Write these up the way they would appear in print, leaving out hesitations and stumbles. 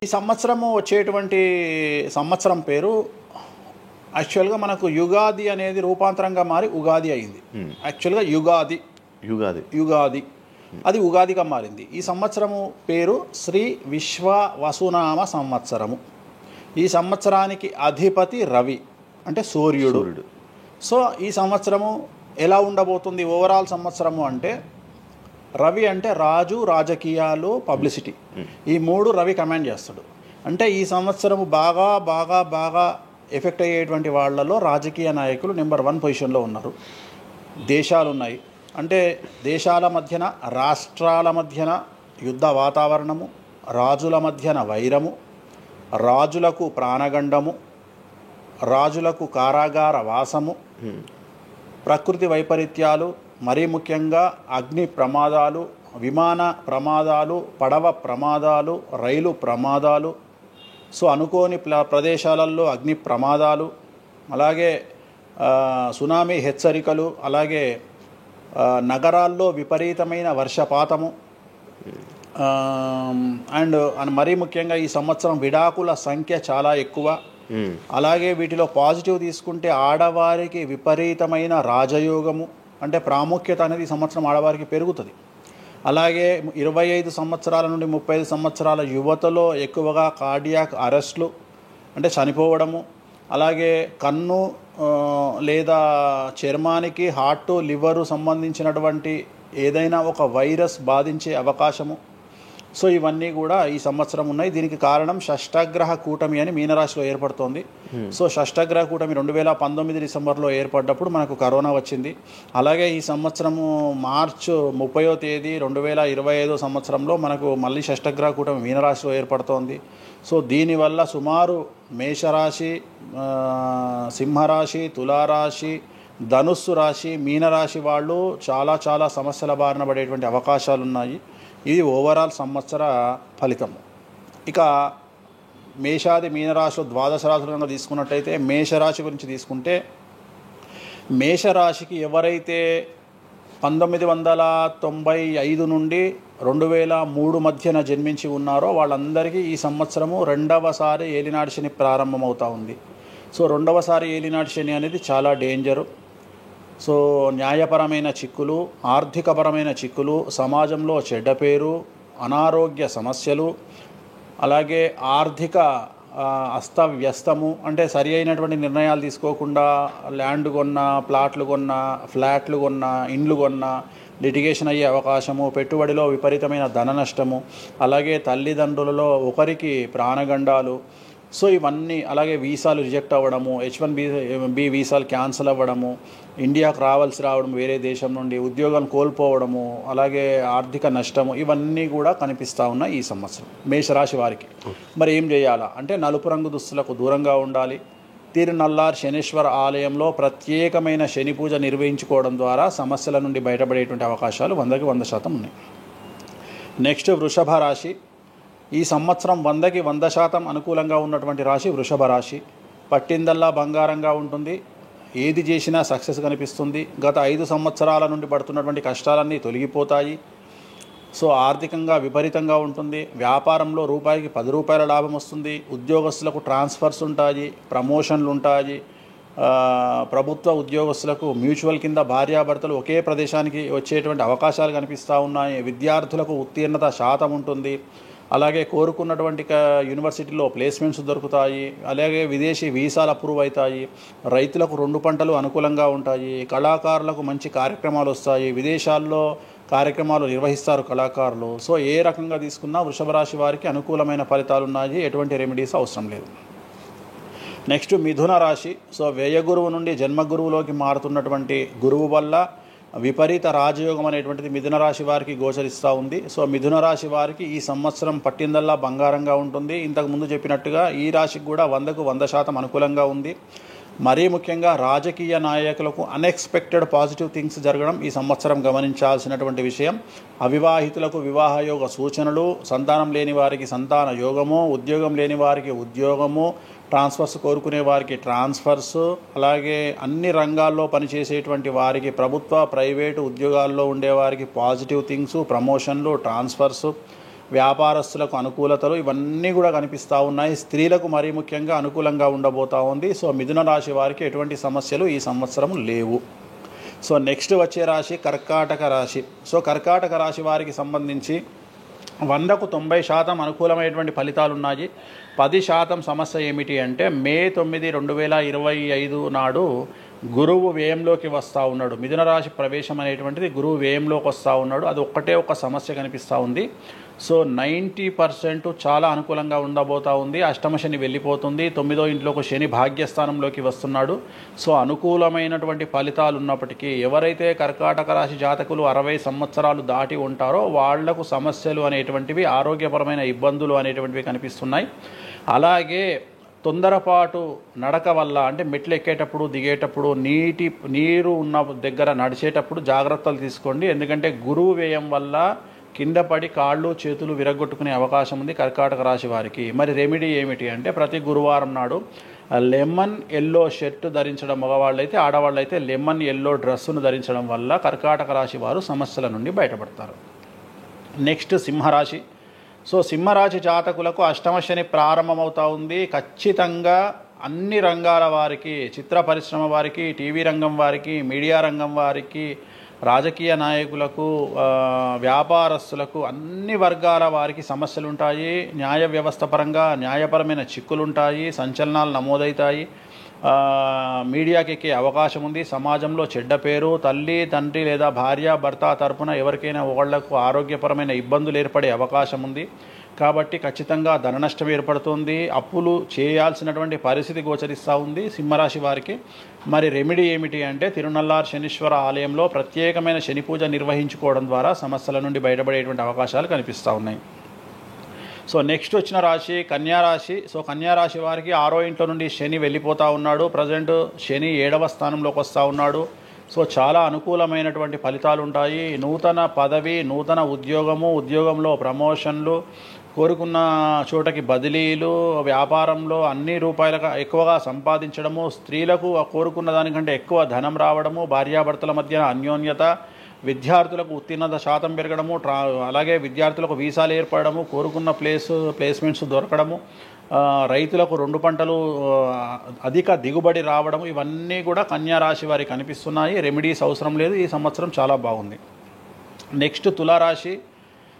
ఈ సంవత్సరము వచ్చేటువంటి సంవత్సరం పేరు యాక్చువల్గా మనకు యుగాది అనేది రూపాంతరంగా మారి ఉగాది అయింది. యాక్చువల్గా యుగాది అది ఉగాదిగా మారింది. ఈ సంవత్సరము పేరు శ్రీ విశ్వ వసునామ సంవత్సరము. ఈ సంవత్సరానికి అధిపతి రవి అంటే సూర్యుడు. సో ఈ సంవత్సరము ఎలా ఉండబోతుంది ఓవరాల్ సంవత్సరము అంటే, రవి అంటే రాజు, రాజకీయాలు, పబ్లిసిటీ, ఈ మూడు రవి కమాండ్ చేస్తాడు. అంటే ఈ సంవత్సరము బాగా బాగా బాగా ఎఫెక్ట్ అయ్యేటువంటి వాళ్ళలో రాజకీయ నాయకులు నెంబర్ 1 పొజిషన్లో ఉన్నారు. దేశాలు ఉన్నాయి అంటే దేశాల మధ్యన, రాష్ట్రాల మధ్యన యుద్ధ వాతావరణము, రాజుల మధ్యన వైరము, రాజులకు ప్రాణగండము, రాజులకు కారాగార వాసము, ప్రకృతి వైపరీత్యాలు, మరీ ముఖ్యంగా అగ్ని ప్రమాదాలు, విమాన ప్రమాదాలు, పడవ ప్రమాదాలు, రైలు ప్రమాదాలు, సో అనుకోని ప్రదేశాలలో అగ్ని ప్రమాదాలు, అలాగే సునామీ హెచ్చరికలు, అలాగే నగరాల్లో విపరీతమైన వర్షపాతము, అండ్ మరీ ముఖ్యంగా ఈ సంవత్సరం విడాకుల సంఖ్య చాలా ఎక్కువ. అలాగే వీటిలో పాజిటివ్ తీసుకుంటే ఆడవారికి విపరీతమైన రాజయోగము, అంటే ప్రాముఖ్యత అనేది ఈ సంవత్సరం ఆడవారికి పెరుగుతుంది. అలాగే 25 సంవత్సరాల నుండి 35 సంవత్సరాల యువతలో ఎక్కువగా కార్డియాక్ అరెస్ట్లు అంటే చనిపోవడము, అలాగే కన్ను లేదా చర్మానికి హార్ట్, లివరు సంబంధించినటువంటి ఏదైనా ఒక వైరస్ బాధించే అవకాశము. సో ఇవన్నీ కూడా ఈ సంవత్సరం ఉన్నాయి. దీనికి కారణం షష్టగ్రహ కూటమి అని మీనరాశిలో ఏర్పడుతోంది. సో షష్టగ్రహ కూటమి 2019 డిసెంబర్లో ఏర్పడ్డప్పుడు మనకు కరోనా వచ్చింది. అలాగే ఈ సంవత్సరము మార్చి 30వ తేదీ 2025 సంవత్సరంలో మనకు మళ్ళీ షష్టగ్రహ కూటమి మీనరాశిలో ఏర్పడుతోంది. సో దీనివల్ల సుమారు మేషరాశి, సింహరాశి, తులారాశి, ధనుస్సు రాశి, మీనరాశి వాళ్ళు చాలా చాలా సమస్యల బారిన పడేటువంటి అవకాశాలు ఉన్నాయి. ఇది ఓవరాల్ సంవత్సర ఫలితము. ఇక మేషాది మీనరాశిలో ద్వాదశ రాశులుగా తీసుకున్నట్టయితే మేషరాశి గురించి తీసుకుంటే, మేషరాశికి ఎవరైతే 1995 నుండి 2003 మధ్యన జన్మించి ఉన్నారో వాళ్ళందరికీ ఈ సంవత్సరము 2వసారి ఏలినాటి శని ప్రారంభమవుతూ ఉంది. సో 2వసారి ఏలినాటి శని అనేది చాలా డేంజరు. సో న్యాయపరమైన చిక్కులు, ఆర్థికపరమైన చిక్కులు, సమాజంలో చెడ్డ పేరు, అనారోగ్య సమస్యలు, అలాగే ఆర్థిక అస్తవ్యస్తము, అంటే సరి అయినటువంటి నిర్ణయాలు తీసుకోకుండా ల్యాండ్ కొన్నా, ప్లాట్లు కొన్నా, ఫ్లాట్లు కొన్నా, ఇండ్లు కొన్నా లిటిగేషన్ అయ్యే అవకాశము, పెట్టుబడిలో విపరీతమైన ధన నష్టము, అలాగే తల్లిదండ్రులలో ఒకరికి ప్రాణగండాలు. సో ఇవన్నీ, అలాగే వీసాలు రిజెక్ట్ అవ్వడము, H1B వీసాలు క్యాన్సిల్ అవ్వడము, ఇండియాకు రావడం వేరే దేశం నుండి, ఉద్యోగం కోల్పోవడము, అలాగే ఆర్థిక నష్టము, ఇవన్నీ కూడా కనిపిస్తూ ఉన్నాయి ఈ సంవత్సరం మేషరాశి వారికి. మరి ఏం చేయాలా అంటే, నలుపు రంగు దుస్తులకు దూరంగా ఉండాలి. తిరునల్లార్ శనీశ్వర ఆలయంలో ప్రత్యేకమైన శని పూజ నిర్వహించుకోవడం ద్వారా సమస్యల నుండి బయటపడేటువంటి అవకాశాలు 100కి 100% ఉన్నాయి. నెక్స్ట్ వృషభ రాశి. ఈ సంవత్సరం 100కి 100% అనుకూలంగా ఉన్నటువంటి రాశి వృషభ రాశి. పట్టిందల్లా బంగారంగా ఉంటుంది, ఏది చేసినా సక్సెస్ కనిపిస్తుంది. గత 5 సంవత్సరాల నుండి పడుతున్నటువంటి కష్టాలన్నీ తొలగిపోతాయి. సో ఆర్థికంగా విపరీతంగా ఉంటుంది. వ్యాపారంలో రూపాయికి 10 రూపాయల లాభం వస్తుంది. ఉద్యోగస్తులకు ట్రాన్స్ఫర్స్ ఉంటాయి, ప్రమోషన్లు ఉంటాయి. ప్రభుత్వ ఉద్యోగస్తులకు మ్యూచువల్ కింద భార్యాభర్తలు ఒకే ప్రదేశానికి వచ్చేటువంటి అవకాశాలు కనిపిస్తూ ఉన్నాయి. విద్యార్థులకు ఉత్తీర్ణత శాతం ఉంటుంది. అలాగే కోరుకున్నటువంటి యూనివర్సిటీలో ప్లేస్మెంట్స్ దొరుకుతాయి. అలాగే విదేశీ వీసాలు అప్రూవ్ అవుతాయి. రైతులకు 2 పంటలు అనుకూలంగా ఉంటాయి. కళాకారులకు మంచి కార్యక్రమాలు వస్తాయి. విదేశాల్లో కార్యక్రమాలు నిర్వహిస్తారు కళాకారులు. సో ఏ రకంగా తీసుకున్నా వృషభ రాశి వారికి అనుకూలమైన ఫలితాలు ఉన్నాయి. ఎటువంటి రెమెడీస్ అవసరం లేదు. నెక్స్ట్ మిథున రాశి. సో వ్యయ గురువు నుండి జన్మ గురువులోకి మారుతున్నటువంటి గురువు వల్ల విపరీత రాజయోగం అనేటువంటిది మిథున రాశి వారికి గోచరిస్తూ ఉంది. సో మిథున రాశి వారికి ఈ సంవత్సరం పట్టిందల్లా బంగారంగా ఉంటుంది. ఇంతకు ముందు చెప్పినట్టుగా ఈ రాశికి కూడా 100కు 100% అనుకూలంగా ఉంది. మరీ ముఖ్యంగా రాజకీయ నాయకులకు అన్ఎక్స్పెక్టెడ్ పాజిటివ్ థింగ్స్ జరగడం ఈ సంవత్సరం గమనించాల్సినటువంటి విషయం. అవివాహితులకు వివాహయోగ సూచనలు, సంతానం లేని వారికి సంతాన యోగము, ఉద్యోగం లేని వారికి ఉద్యోగము, ట్రాన్స్ఫర్స్ కోరుకునే వారికి ట్రాన్స్ఫర్స్, అలాగే అన్ని రంగాల్లో పనిచేసేటువంటి వారికి, ప్రభుత్వ ప్రైవేటు ఉద్యోగాల్లో ఉండేవారికి పాజిటివ్ థింగ్స్, ప్రమోషన్లు, ట్రాన్స్ఫర్స్, వ్యాపారస్తులకు అనుకూలతలు ఇవన్నీ కూడా కనిపిస్తూ ఉన్నాయి. స్త్రీలకు మరీ ముఖ్యంగా అనుకూలంగా ఉండబోతూ ఉంది. సో మిథున రాశి వారికి ఎటువంటి సమస్యలు ఈ సంవత్సరం లేవు. సో నెక్స్ట్ వచ్చే రాశి కర్కాటక రాశి. సో కర్కాటక రాశి వారికి సంబంధించి 100కు 90% అనుకూలమైనటువంటి ఫలితాలు ఉన్నాయి. 10% సమస్య ఏమిటి అంటే మే 9, 2025 నాడు గురువు వ్యయంలోకి వస్తూ ఉన్నాడు. మిథున రాశి ప్రవేశం అనేటువంటిది గురువు వ్యయంలోకి వస్తూ ఉన్నాడు. అది ఒక్కటే ఒక సమస్య కనిపిస్తూ ఉంది. సో 90% చాలా అనుకూలంగా ఉండబోతూ ఉంది. అష్టమ శని వెళ్ళిపోతుంది. 9వ ఇంట్లోకి శని భాగ్యస్థానంలోకి వస్తున్నాడు. సో అనుకూలమైనటువంటి ఫలితాలు ఉన్నప్పటికీ ఎవరైతే కర్కాటక రాశి జాతకులు 60 సంవత్సరాలు దాటి ఉంటారో వాళ్లకు సమస్యలు అనేటువంటివి, ఆరోగ్యపరమైన ఇబ్బందులు అనేటువంటివి కనిపిస్తున్నాయి. అలాగే తొందరపాటు నడక వల్ల అంటే మెట్లు ఎక్కేటప్పుడు దిగేటప్పుడు నీరు ఉన్న దగ్గర నడిచేటప్పుడు జాగ్రత్తలు తీసుకోండి. ఎందుకంటే గురువు వ్యయం వల్ల కింద పడి కాళ్ళు చేతులు విరగొట్టుకునే అవకాశం ఉంది కర్కాటక రాశి వారికి. మరి రెమెడీ ఏమిటి అంటే ప్రతి గురువారం నాడు లెమన్ ఎల్లో షర్ట్ ధరించడం మగవాళ్ళైతే, ఆడవాళ్ళైతే లెమన్ ఎల్లో డ్రెస్సును ధరించడం వల్ల కర్కాటక రాశి వారు సమస్యల నుండి బయటపడతారు. నెక్స్ట్ సింహరాశి. సో సింహరాశి జాతకులకు అష్టమ శని ప్రారంభమవుతూ ఉంది. ఖచ్చితంగా అన్ని రంగాల వారికి, చిత్ర పరిశ్రమ వారికి, టీవీ రంగం వారికి, మీడియా రంగం వారికి, రాజకీయ నాయకులకు, వ్యాపారస్తులకు, అన్ని వర్గాల వారికి సమస్యలు ఉంటాయి. న్యాయ వ్యవస్థ పరంగా న్యాయపరమైన చిక్కులు ఉంటాయి. సంచలనాలు నమోదవుతాయి. మీడియాకి ఎక్కే అవకాశం ఉంది. సమాజంలో చెడ్డ పేరు, తల్లి తండ్రి లేదా భార్య భర్త తరపున ఎవరికైనా ఒకళ్లకు ఆరోగ్యపరమైన ఇబ్బందులు ఏర్పడే అవకాశం ఉంది. కాబట్టి ఖచ్చితంగా ధన నష్టం ఏర్పడుతుంది. అప్పులు చేయాల్సినటువంటి పరిస్థితి గోచరిస్తూ ఉంది సింహరాశి వారికి. మరి రెమెడీ ఏమిటి అంటే తిరునల్లార్ శనీశ్వర ఆలయంలో ప్రత్యేకమైన శని పూజ నిర్వహించుకోవడం ద్వారా సమస్యల నుండి బయటపడేటువంటి అవకాశాలు కనిపిస్తూ ఉన్నాయి. సో నెక్స్ట్ వచ్చిన రాశి కన్యారాశి. సో కన్యారాశి వారికి 6వ ఇంట్లో నుండి శని వెళ్ళిపోతూ ఉన్నాడు. ప్రజెంట్ శని 7వ స్థానంలోకి వస్తూ ఉన్నాడు. సో చాలా అనుకూలమైనటువంటి ఫలితాలు ఉంటాయి. నూతన పదవి, నూతన ఉద్యోగము, ఉద్యోగంలో ప్రమోషన్లు, కోరుకున్న చోటకి బదిలీలు, వ్యాపారంలో అన్ని రూపాయలకు ఎక్కువగా సంపాదించడము, స్త్రీలకు కోరుకున్న దానికంటే ఎక్కువ ధనం రావడము, భార్యాభర్తల మధ్య అన్యోన్యత, విద్యార్థులకు ఉత్తీర్ణత శాతం పెరగడము, అలాగే విద్యార్థులకు వీసాలు ఏర్పడము, కోరుకున్న ప్లేస్మెంట్స్ దొరకడము, రైతులకు 2 పంటలు అధిక దిగుబడి రావడము, ఇవన్నీ కూడా కన్యా రాశి వారికి కనిపిస్తున్నాయి. రెమెడీస్ అవసరం లేదు. ఈ సంవత్సరం చాలా బాగుంది. నెక్స్ట్ తులారాశి.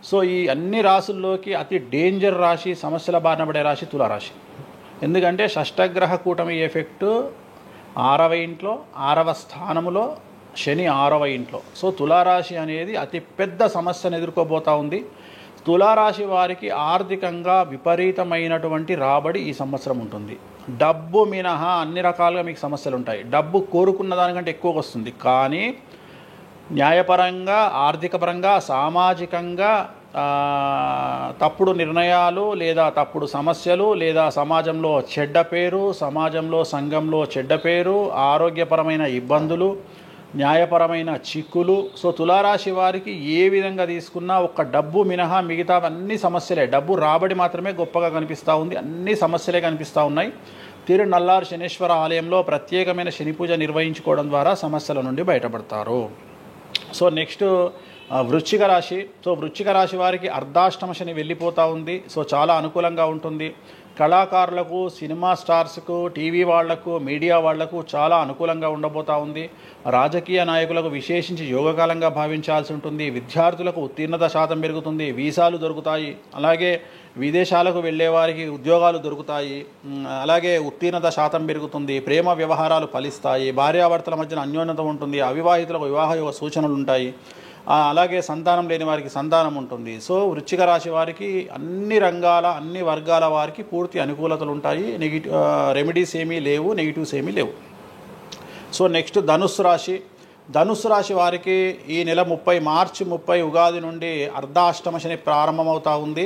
సో ఈ అన్ని రాశుల్లోకి అతి డేంజర్ రాశి, సమస్యల బారిన పడే రాశి తులారాశి. ఎందుకంటే షష్టగ్రహ కూటమి ఎఫెక్టు 6వ ఇంట్లో, 6వ స్థానములో శని 6వ ఇంట్లో. సో తులారాశి అనేది అతి పెద్ద సమస్యను ఎదుర్కోబోతూ ఉంది. తులారాశి వారికి ఆర్థికంగా విపరీతమైనటువంటి రాబడి ఈ సంవత్సరం ఉంటుంది. డబ్బు మినహా అన్ని రకాలుగా మీకు సమస్యలు ఉంటాయి. డబ్బు కోరుకున్న దానికంటే ఎక్కువగా వస్తుంది. కానీ న్యాయపరంగా, ఆర్థికపరంగా, సామాజికంగా తప్పుడు నిర్ణయాలు లేదా తప్పుడు సమస్యలు లేదా సమాజంలో చెడ్డ పేరు, సమాజంలో సంఘంలో చెడ్డ పేరు, ఆరోగ్యపరమైన ఇబ్బందులు, న్యాయపరమైన చిక్కులు. సో తులారాశి వారికి ఏ విధంగా తీసుకున్నా ఒక్క డబ్బు మినహా మిగతా అన్ని సమస్యలే. డబ్బు రాబడి మాత్రమే గొప్పగా కనిపిస్తూ ఉంది. అన్ని సమస్యలే కనిపిస్తూ ఉన్నాయి. తిరునల్లార్ శనీశ్వర ఆలయంలో ప్రత్యేకమైన శని పూజ నిర్వహించుకోవడం ద్వారా సమస్యల నుండి బయటపడతారు. సో నెక్స్ట్ వృశ్చిక రాశి. సో వృశ్చిక రాశి వారికి అర్ధాష్టమ శని వెళ్ళిపోతూ ఉంది. సో చాలా అనుకూలంగా ఉంటుంది. కళాకారులకు, సినిమా స్టార్స్కు, టీవీ వాళ్లకు, మీడియా వాళ్లకు చాలా అనుకూలంగా ఉండబోతూ ఉంది. రాజకీయ నాయకులకు విశేషించి యోగకాలంగా భావించాల్సి ఉంటుంది. విద్యార్థులకు ఉత్తీర్ణత శాతం పెరుగుతుంది. వీసాలు దొరుకుతాయి. అలాగే విదేశాలకు వెళ్ళే వారికి ఉద్యోగాలు దొరుకుతాయి. అలాగే ఉత్తీర్ణత శాతం పెరుగుతుంది. ప్రేమ వ్యవహారాలు ఫలిస్తాయి. భార్యాభర్తల మధ్యన అన్యోన్యత ఉంటుంది. అవివాహితులకు వివాహ సూచనలు ఉంటాయి. అలాగే సంతానం లేని వారికి సంతానం ఉంటుంది. సో వృశ్చిక రాశి వారికి అన్ని రంగాల, అన్ని వర్గాల వారికి పూర్తి అనుకూలతలు ఉంటాయి. రెమెడీస్ ఏమీ లేవు, నెగిటివ్స్ ఏమీ లేవు. సో నెక్స్ట్ ధనుస్సు రాశి. ధనుస్సు రాశి వారికి ఈ నెల మార్చి 30 ఉగాది నుండి అర్ధాష్టమ శని ప్రారంభమవుతూ ఉంది.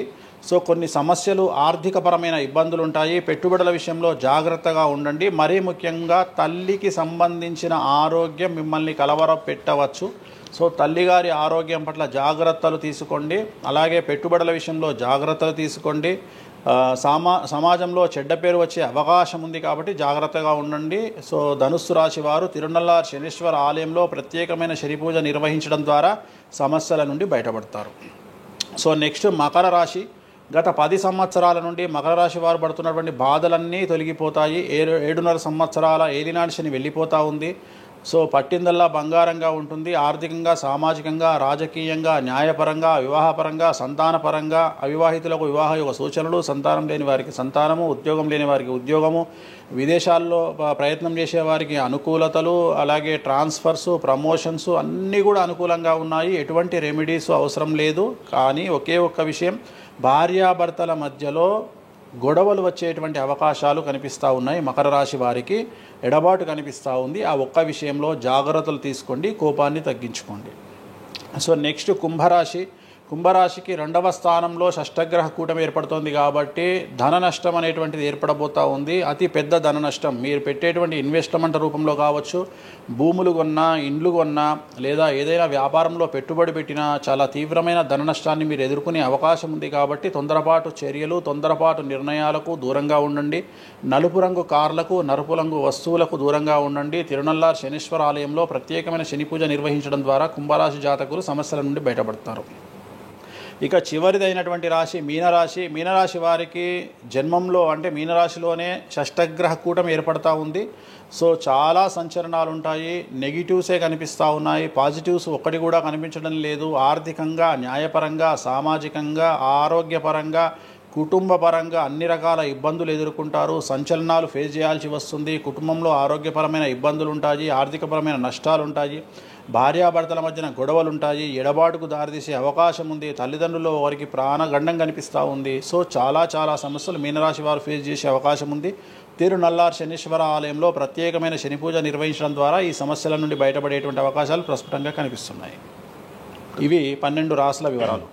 సో కొన్ని సమస్యలు, ఆర్థికపరమైన ఇబ్బందులు ఉంటాయి. పెట్టుబడుల విషయంలో జాగ్రత్తగా ఉండండి. మరీ ముఖ్యంగా తల్లికి సంబంధించిన ఆరోగ్యం మిమ్మల్ని కలవరపెట్టవచ్చు. సో తల్లిగారి ఆరోగ్యం పట్ల జాగ్రత్తలు తీసుకోండి. అలాగే పెట్టుబడుల విషయంలో జాగ్రత్తలు తీసుకోండి. సమాజంలో చెడ్డ పేరు వచ్చే అవకాశం ఉంది కాబట్టి జాగ్రత్తగా ఉండండి. సో ధనుస్సు రాశి వారు తిరునల్లార్ శనీశ్వర ఆలయంలో ప్రత్యేకమైన శని పూజ నిర్వహించడం ద్వారా సమస్యల నుండి బయటపడతారు. సో నెక్స్ట్ మకర రాశి. గత 10 సంవత్సరాల నుండి మకర రాశి వారు పడుతున్నటువంటి బాధలన్నీ తొలగిపోతాయి. 7.5 సంవత్సరాల ఏలినాటి శని వెళ్ళిపోతూ ఉంది. సో పట్టిందల్లా బంగారంగా ఉంటుంది. ఆర్థికంగా, సామాజికంగా, రాజకీయంగా, న్యాయపరంగా, వివాహపరంగా, సంతానపరంగా, అవివాహితులకు వివాహ యొక్క సూచనలు, సంతానం లేని వారికి సంతానము, ఉద్యోగం లేని వారికి ఉద్యోగము, విదేశాల్లో ప్రయత్నం చేసే వారికి అనుకూలతలు, అలాగే ట్రాన్స్ఫర్స్, ప్రమోషన్స్ అన్నీ కూడా అనుకూలంగా ఉన్నాయి. ఎటువంటి రెమెడీస్ అవసరం లేదు. కానీ ఒకే ఒక్క విషయం, భార్యాభర్తల మధ్యలో గొడవలు వచ్చేటువంటి అవకాశాలు కనిపిస్తూ ఉన్నాయి. మకర రాశి వారికి ఎడబాటు కనిపిస్తూ ఉంది. ఆ ఒక్క విషయంలో జాగ్రత్తలు తీసుకోండి, కోపాన్ని తగ్గించుకోండి. సో నెక్స్ట్ కుంభరాశి. కుంభరాశికి 2వ స్థానంలో షష్టగ్రహ కూటమి ఏర్పడుతోంది కాబట్టి ధన నష్టం అనేటువంటిది ఏర్పడబోతూ ఉంది. అతి పెద్ద ధన నష్టం మీరు పెట్టేటువంటి ఇన్వెస్ట్మెంట్ రూపంలో కావచ్చు, భూములు కొన్నా, ఇండ్లు కొన్నా, లేదా ఏదైనా వ్యాపారంలో పెట్టుబడి పెట్టినా చాలా తీవ్రమైన ధన నష్టాన్ని మీరు ఎదుర్కొనే అవకాశం ఉంది. కాబట్టి తొందరపాటు చర్యలు, తొందరపాటు నిర్ణయాలకు దూరంగా ఉండండి. నలుపు రంగు కార్లకు, నలుపు రంగు వస్తువులకు దూరంగా ఉండండి. తిరునల్లార్ శనీశ్వర ఆలయంలో ప్రత్యేకమైన శని పూజ నిర్వహించడం ద్వారా కుంభరాశి జాతకులు సమస్యల నుండి బయటపడతారు. ఇక చివరిదైనటువంటి రాశి మీనరాశి. మీనరాశి వారికి జన్మంలో అంటే మీనరాశిలోనే షష్టగ్రహ కూటమి ఏర్పడతా ఉంది. సో చాలా సంచలనాలు ఉంటాయి. నెగిటివ్సే కనిపిస్తూ ఉన్నాయి, పాజిటివ్స్ ఒక్కటి కూడా కనిపించడం లేదు. ఆర్థికంగా, న్యాయపరంగా, సామాజికంగా, ఆరోగ్యపరంగా, కుటుంబపరంగా అన్ని రకాల ఇబ్బందులు ఎదుర్కొంటారు. సంచలనాలు ఫేస్ చేయాల్సి వస్తుంది. కుటుంబంలో ఆరోగ్యపరమైన ఇబ్బందులు ఉంటాయి, ఆర్థికపరమైన నష్టాలు ఉంటాయి, భార్యాభర్తల మధ్యన గొడవలు ఉంటాయి, ఎడబాటుకు దారితీసే అవకాశం ఉంది. తల్లిదండ్రుల్లో వారికి ప్రాణగండం కనిపిస్తూ ఉంది. సో చాలా సమస్యలు మీనరాశి వారు ఫేస్ చేసే అవకాశం ఉంది. తిరునల్లార్ శనీశ్వర ఆలయంలో ప్రత్యేకమైన శని పూజ నిర్వహించడం ద్వారా ఈ సమస్యల నుండి బయటపడేటువంటి అవకాశాలు ప్రస్ఫుటంగా కనిపిస్తున్నాయి. ఇవి 12 రాశుల వివరాలు.